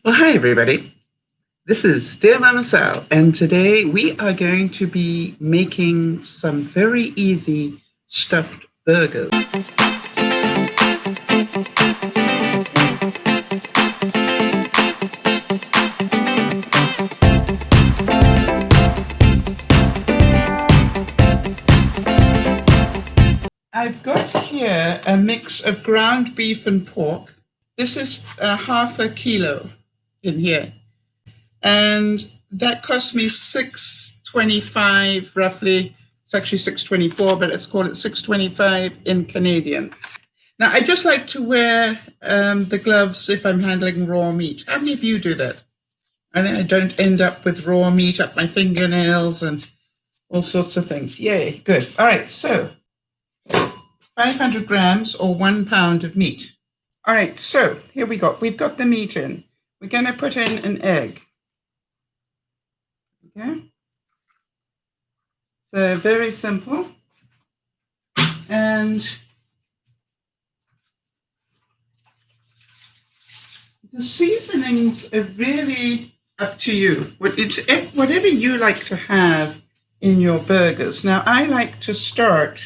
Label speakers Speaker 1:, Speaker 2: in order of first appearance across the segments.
Speaker 1: Well, hi, everybody. This is DearMamaSal, and today we are going to be making some very easy stuffed burgers. I've got here a mix of ground beef and pork. This is half a kilo in here. And that cost me $6.25 roughly. It's actually $6.24, but let's call it $6.25 in Canadian. Now, I just like to wear the gloves if I'm handling raw meat. How many of you do that? And then I don't end up with raw meat up my fingernails and all sorts of things. Yay, good. All right, so 500 grams or 1 pound of meat. All right, so here we go. We've got the meat in. We're going to put in an egg. Okay. So very simple. And the seasonings are really up to you. Whatever you like to have in your burgers. Now, I like to start,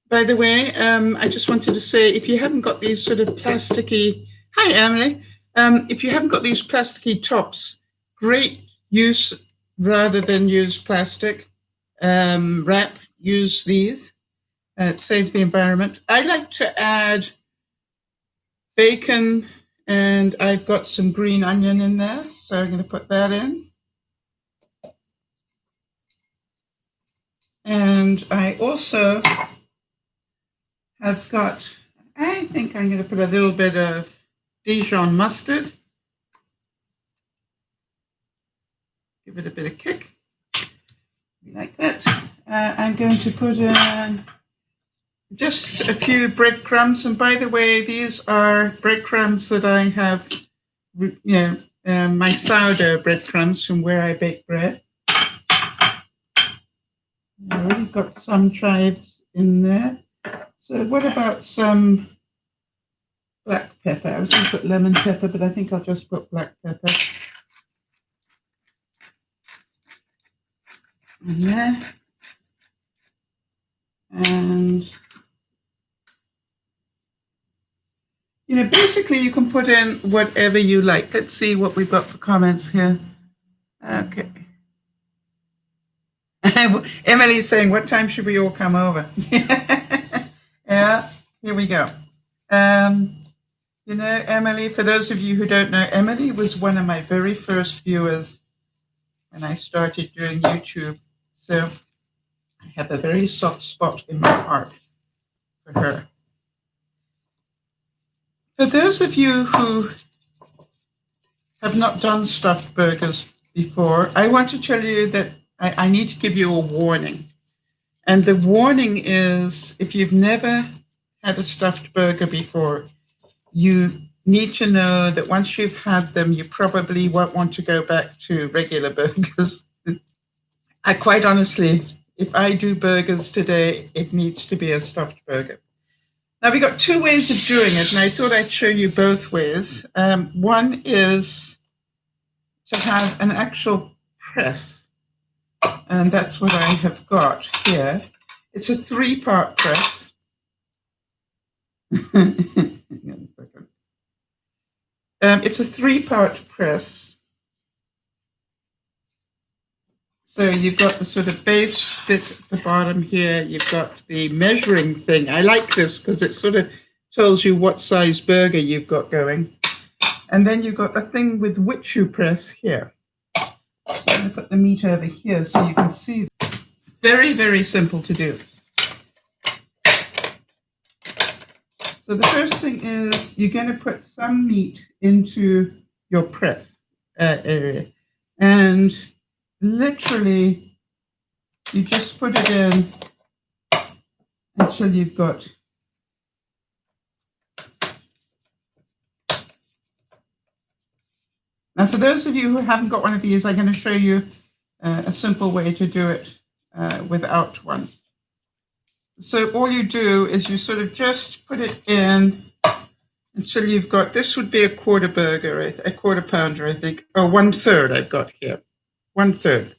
Speaker 1: by the way, I just wanted to say, if you haven't got these sort of plasticky, hi, Emily. If you haven't got these plasticky tops, great use rather than use plastic. Wrap, use these. It saves the environment. I like to add bacon, and I've got some green onion in there, so I'm going to put that in. And I also have got, I think I'm going to put a little bit of Dijon mustard. Give it a bit of kick. Like that. I'm going to put in just a few breadcrumbs. And by the way, these are breadcrumbs that I have, my sourdough breadcrumbs from where I bake bread. I already got some chives in there. So what about some black pepper? I was going to put lemon pepper, but I think I'll just put black pepper. In there. And, basically you can put in whatever you like. Let's see what we've got for comments here. Okay. Emily's saying, what time should we all come over? Yeah, here we go. Emily, for those of you who don't know, Emily was one of my very first viewers when I started doing YouTube. So I have a very soft spot in my heart for her. For those of you who have not done stuffed burgers before, I want to tell you that I need to give you a warning. And the warning is, if you've never had a stuffed burger before, you need to know that once you've had them, you probably won't want to go back to regular burgers. I quite honestly, if I do burgers today, it needs to be a stuffed burger. Now, we got two ways of doing it, and I thought I'd show you both ways. One is to have an actual press, and that's what I have got here. It's a 3-part press. It's a 3-part press. So you've got the sort of base bit at the bottom here. You've got the measuring thing. I like this because it sort of tells you what size burger you've got going. And then you've got the thing with which you press here. So I'm going to put the meat over here so you can see. Very, very simple to do. So the first thing is you're going to put some meat into your press area. And literally, you just put it in until you've got Now, for those of you who haven't got one of these, I'm going to show you a simple way to do it without one. So all you do is you sort of just put it in until you've got, this would be a quarter burger, a quarter pounder, I think. Oh, 1/3 I've got here. 1/3.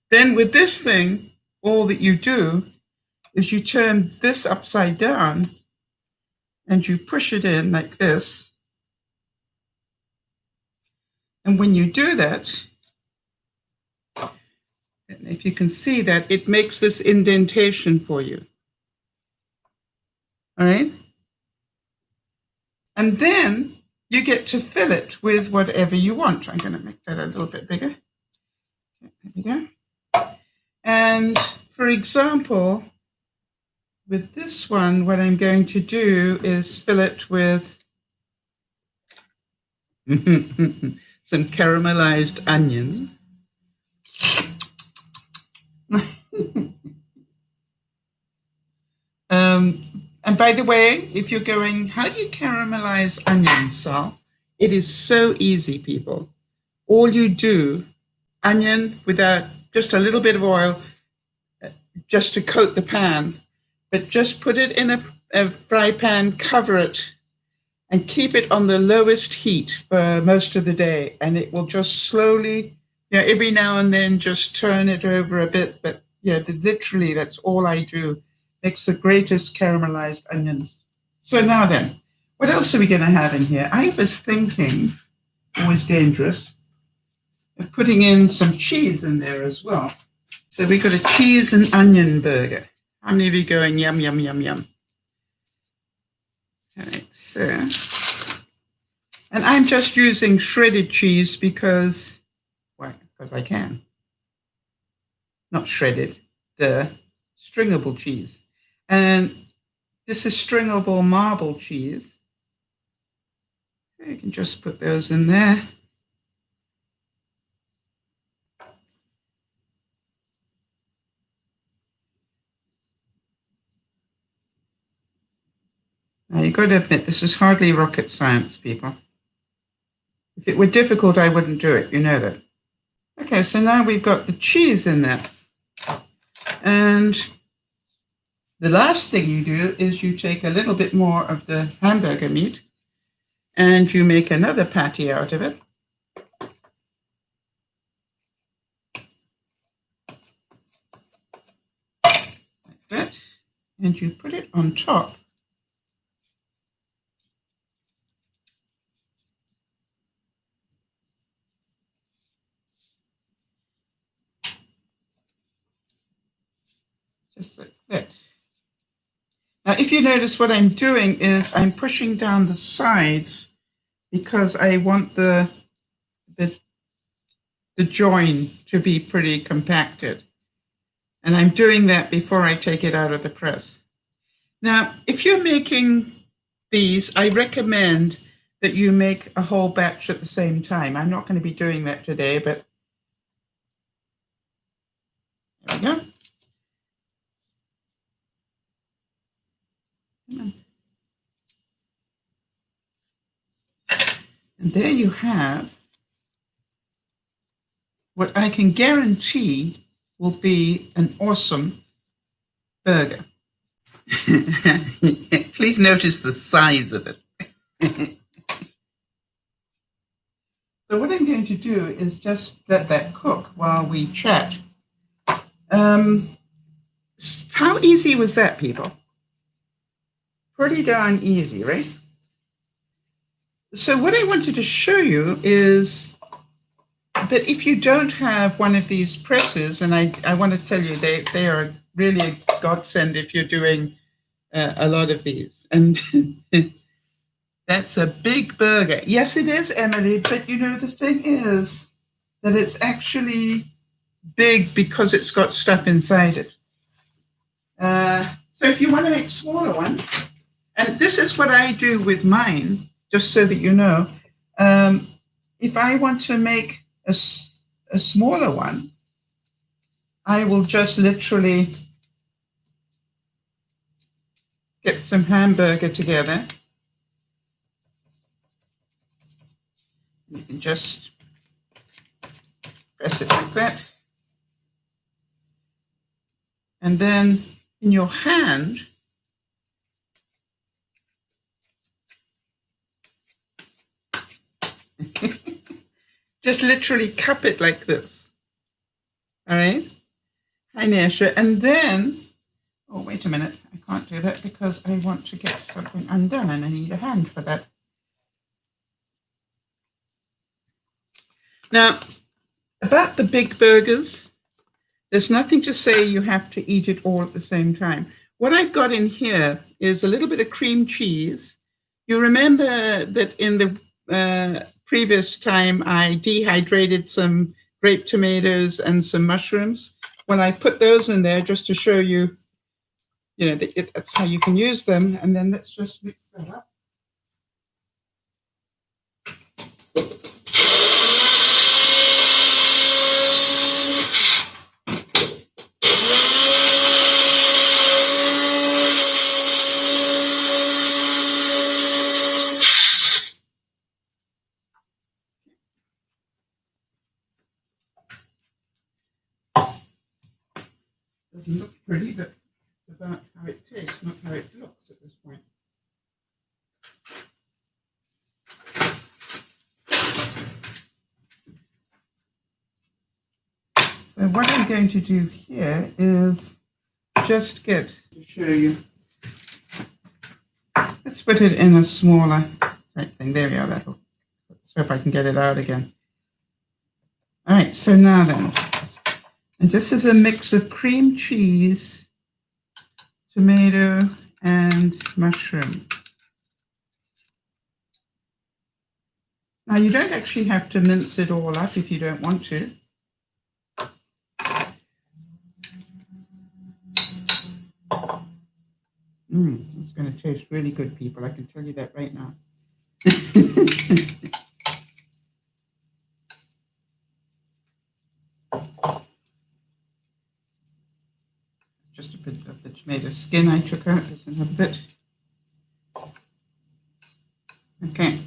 Speaker 1: Then with this thing, all that you do is you turn this upside down and you push it in like this. And when you do that, and if you can see that, it makes this indentation for you. All right? And then you get to fill it with whatever you want. I'm going to make that a little bit bigger. There we go. And for example, with this one, what I'm going to do is fill it with some caramelized onion. And by the way, if you're going, how do you caramelize onions, Sal? It is so easy, people. All you do, onion without just a little bit of oil, just to coat the pan, but just put it in a fry pan, cover it, and keep it on the lowest heat for most of the day. And it will just slowly, every now and then just turn it over a bit. But literally, that's all I do. Makes the greatest caramelized onions. So now then, what else are we going to have in here? I was thinking, always dangerous, of putting in some cheese in there as well. So we've got a cheese and onion burger. How many of you going yum, yum, yum, yum? All right, so, and I'm just using shredded cheese because, why? Because I can. Not shredded, the stringable cheese. And this is stringable marble cheese. So you can just put those in there. Now you've got to admit, this is hardly rocket science, people. If it were difficult, I wouldn't do it. You know that. Okay, so now we've got the cheese in there. And the last thing you do is you take a little bit more of the hamburger meat and you make another patty out of it. Like that. And you put it on top. Just like that. Now, if you notice, what I'm doing is I'm pushing down the sides because I want the join to be pretty compacted. And I'm doing that before I take it out of the press. Now, if you're making these, I recommend that you make a whole batch at the same time. I'm not going to be doing that today, but there we go. And there you have what I can guarantee will be an awesome burger. Please notice the size of it. So what I'm going to do is just let that cook while we chat. How easy was that, people? Pretty darn easy, right? So what I wanted to show you is that if you don't have one of these presses, and I want to tell you they are really a godsend if you're doing a lot of these. And that's a big burger. Yes, it is, Emily, but the thing is that it's actually big because it's got stuff inside it. So if you want to make smaller ones, and this is what I do with mine, just so that you know, if I want to make a smaller one, I will just literally get some hamburger together. You can just press it like that. And then in your hand, just literally cup it like this. All right. Hi, Nesha. And then, oh, wait a minute. I can't do that because I want to get something undone and I need a hand for that. Now, about the big burgers, there's nothing to say you have to eat it all at the same time. What I've got in here is a little bit of cream cheese. You remember that in the previous time I dehydrated some grape tomatoes and some mushrooms? Well, I put those in there just to show you, that's how you can use them. And then let's just mix that up. Doesn't look pretty, but it's about how it tastes, not how it looks at this point. So what I'm going to do here is just to show you. Let's put it in a smaller type thing. There we are. Let's hope I can get it out again. All right, so now then. And this is a mix of cream cheese, tomato, and mushroom. Now, you don't actually have to mince it all up if you don't want to. It's going to taste really good, people. I can tell you that right now. Just a bit of the tomato skin I took out. There's another bit. Okay.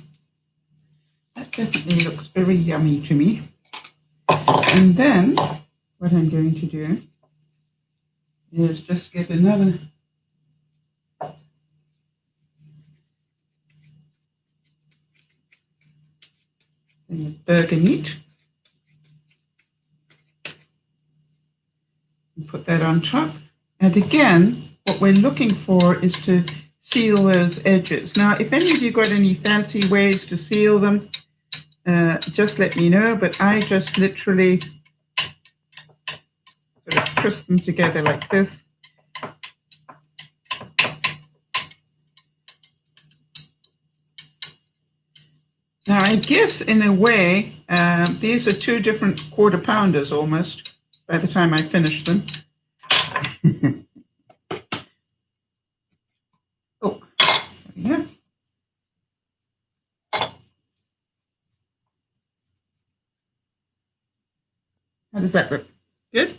Speaker 1: That definitely looks very yummy to me. And then what I'm going to do is just get another thing of burger meat and put that on top. And again, what we're looking for is to seal those edges. Now, if any of you got any fancy ways to seal them, just let me know, but I just literally sort of twist them together like this. Now, I guess in a way, these are two different quarter pounders almost by the time I finish them. Oh, there we go. How does that look? Good?